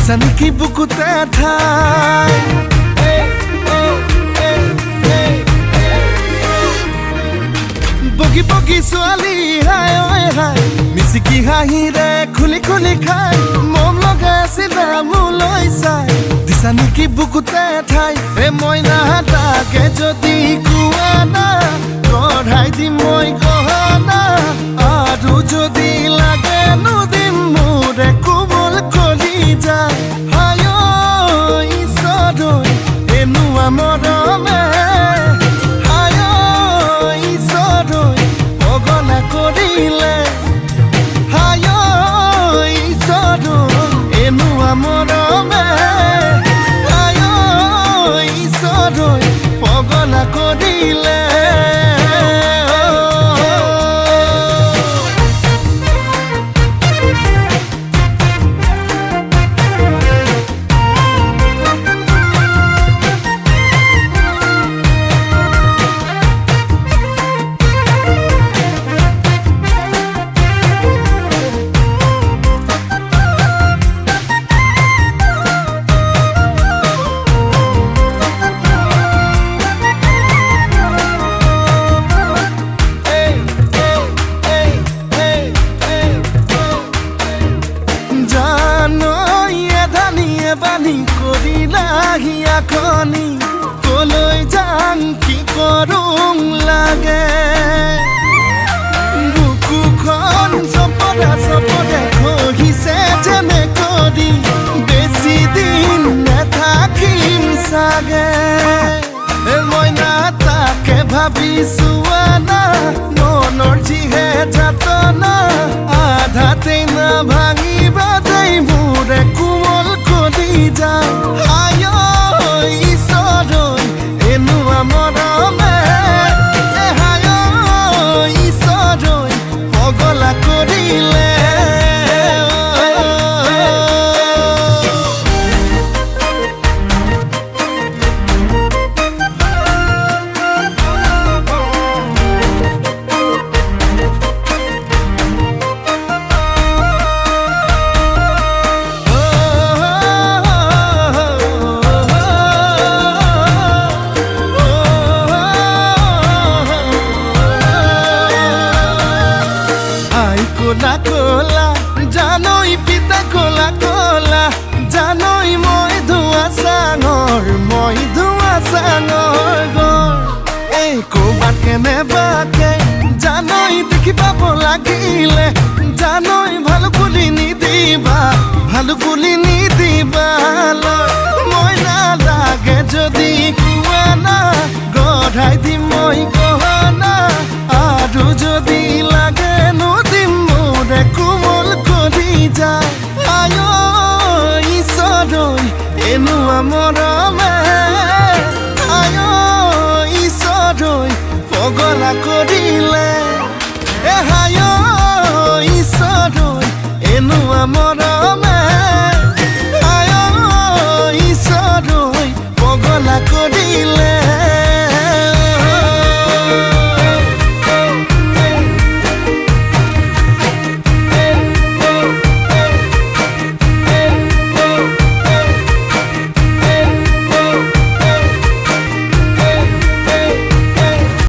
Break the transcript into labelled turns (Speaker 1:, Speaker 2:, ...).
Speaker 1: জানিকি বুকুতে ঠাই বগি বগি ছোৱালী হাই ঐ হাই মিচিকি হাঁহিৰে খুলি খুলি খাই মম লগাই আছিলা মোলৈ চাই দিছা নেকি বুকুতে ঠাই এ মইনা তাকে যদি কোৱা না গঢ়াই দিম মই গহনা আৰু যদি লাগে নুদিম মোৰে কোমল কলি যায় হাই ঐ ঈশ্বৰ এনুৱা মৰমে হাই ঐ ঈশ্বৰ পগলা কৰিলে হাই ঐ ঈশ্বৰ এনুৱা মৰমে হাই ঐ ঈশ্বৰ পগলা কৰিলে বানি কৰিলা হিয়াখনি কলৈ যাম কি কৰোং লাগে বুকুখন চপদা চপদে খহিছে যেনে কৰি বেছি দিন নেথাকিম চাগে মইনা তাকে ভাবিছো আনা মনৰ যিহে যাতনা আধাতেই না ভাঙিবা দেই মোৰে কোমল কলি যায় হাই ঐ ঈশ্বৰ এনুৱা মৰমে হাই ঐ ঈশ্বৰ পগলা কৰিলে কোলা কোলা জানই পিতা কোলা কোলা জানই মই ধোৱা চাঙৰ গৰ এই ক'বাত কেনেবাকে জানই দেখি পাব লাগিলে জানই ভালো বুলি নিদিবা মই নালাগে যদি কোৱা না গঢ়াই দিম মই গহনা আৰু যদি লাগে নুদিম মোৰে কোমল কলি যায় হাই ঐ ঈশ্বৰ এনুৱা মৰমে হাই ঐ ঈশ্বৰ পগলা কৰিলে হাই ঐ ঈশ্বৰ এনুৱা মৰমে